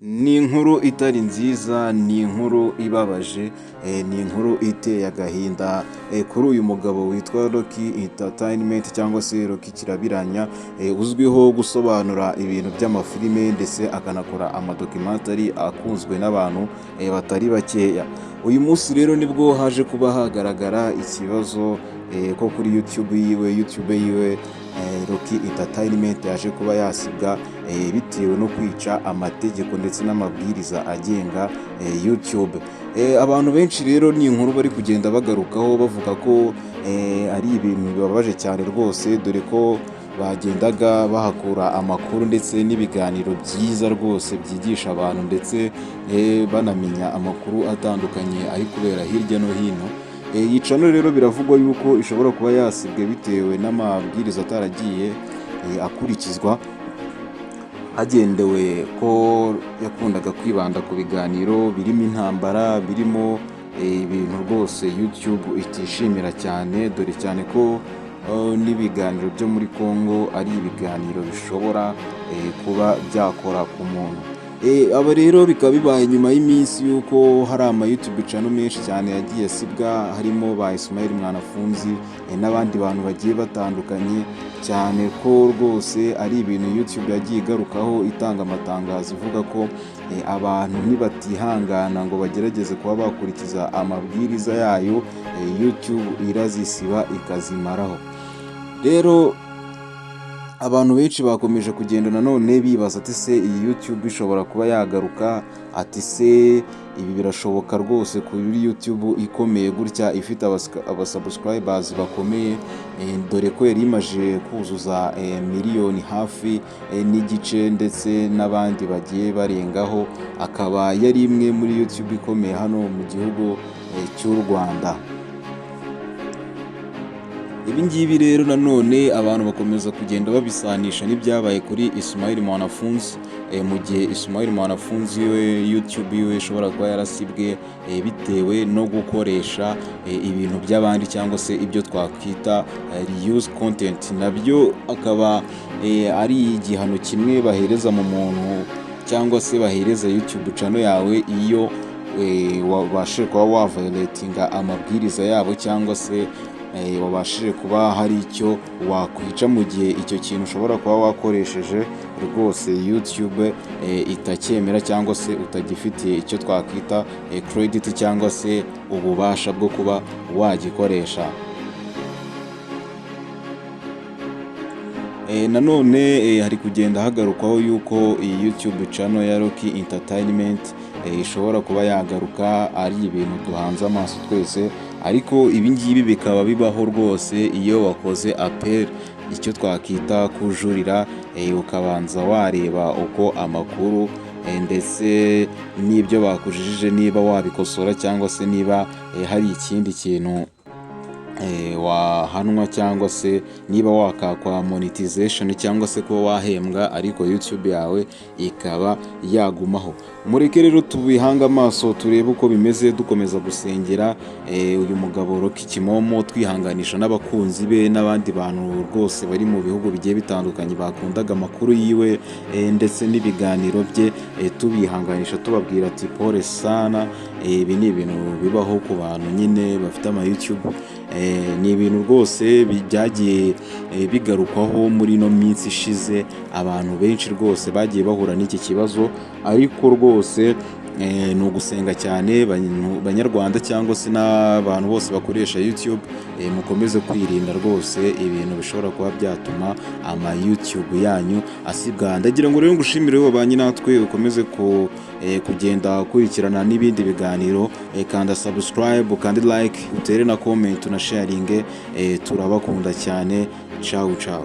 Ni inkuru itari nziza, ni inkuru ibabaje, ni inkuru iteye agahinda kuri uyu mugabo witwa Rocky Entertainment cyangwa se Rocky Kirabiranya, uzwiho gusobanura ibintu by'amafilime ndetse akanakora amadocumentary akunzwe n'abantu batari bakeya. Uyu munsi rero nibwo haje kuba hagaragara ikibazo ko kuri YouTube yiwe Rocky Entertainment yaje kuba yasibwa bitewe no kwica amategeko ndetse n'amabwiriza agenga YouTube. Abantu benshi rero ni inkuru bari kugenda bagarukaho bavuga ko ari ibintu bibabaje cyane rwose, dore ko bagendaga bahakura amakuru ndetse n'ibiganiro byiza rwose byigisha abantu ndetse banamenya amakuru atandukanye ari kubera hirya no hino. Iyi channel rero biravugwa yuko ishobora kuba yasibwe bitewe n'amabwiriza ataragiye akurikizwa, hagendewe ko yakundaga kwibanda ku biganiro birimo intambara, birimo ibintu rwose YouTube itishimira cyane, dore cyane ko n'ibiganiro byo muri Congo ari ibiganiro bishobora kuba byakora ku muntu. Aba rero bikaba bibaye nyuma y'iminsi yuko hari ama YouTube channel menshi cyane yagiye asibwa, harimo ba Ismail Mwanafunzi n'abandi bantu bagiye batandukanye, cyane ko rwose ari ibintu YouTube yagiye igarukaho itanga amatangazo ivuga ko abantu nibatihangana ngo bagerageze kuba bakurikiza amabwiriza yayo, YouTube irazisiba ikazimaraho. Rero abantu benshi bakomeje kugenda nanone bibaza ati se iyi YouTube ishobora kuba yagaruka, ati se ibi birashoboka rwose kuri YouTube ikomeye gutya ifite abasubscribers bakomeye, dore ko yari imaje kuzuza miliyoni hafi n'igice ndetse n'abandi bagiye barengaho, akaba yari imwe muri YouTube ikomeye hano mu gihugu cy'u Rwanda. Ibi ngibi rero nanone abantu bakomeza kugenda babisanisha n'ibyabaye kuri Ismail Mwanafunzi, mu gihe Ismail Mwanafunzi we YouTube yiwe ishobora kuba yarasibwe bitewe no gukoresha ibintu by'abandi cyangwa se ibyo twakwita reuse content, nabyo akaba ari igihano kimwe bahereza mu muntu cyangwa se bahereza YouTube channel yawe iyo wabashije kuba waviolatinga amabwiriza yabo, cyangwa se wabashije kuba hari icyo wakwica mu gihe icyo kintu ushobora kuba wakoresheje rwose YouTube itacyemera, cyangwa se utagifitiye icyo twakwita credit cyangwa se ububasha bwo kuba wagikoresha. Nanone hari kugenda hagarukwaho yuko iyi YouTube channel ya Rocky Entertainment ishobora kuba yagaruka, ari ibintu duhanze amaso twese, ariko ibi ngibi bikaba bibaho rwose iyo wakoze appel, icyo twakita kujurira, ukabanza wareba uko amakuru ndetse n'ibyo bakujijije niba wabikosora, cyangwa se niba hari ikindi kintu wahanwa, cyangwa se niba wakakwa monetization cyangwa se kuba wahembwa ariko YouTube yawe ikaba yagumaho. Mureke rero tubihanga amaso turebe uko bimeze, dukomeza gusengera uyu mugabo Rocky Kimomo, twihanganisha n'abakunzi be n'abandi bantu rwose bari mu bihugu bigiye bitandukanye bakundaga amakuru yiwe ndetse n'ibiganiro bye, tubihanganisha tubabwira ati pole sana. Ibi ni ibintu bibaho ku bantu nyine bafite ama YouTube, ni ibintu rwose byagiye bigarukwaho muri no minsi ishize, abantu benshi rwose bagiye bahura n'iki kibazo, ariko rwose ni ugusenga cyane banyarwanda cyangwa se n'abantu bose bakoresha YouTube, mukomeze kwirinda rwose ibintu bishobora kuba byatuma ama YouTube yanyu asibwa. Ndagira ngo rero ngushimire wabanye natwe, ukomeze kugenda ukurikirana n'ibindi biganiro, kanda subscribe kandi like, utere na comment na sharing, turabakunda cyane. Ciao ciao.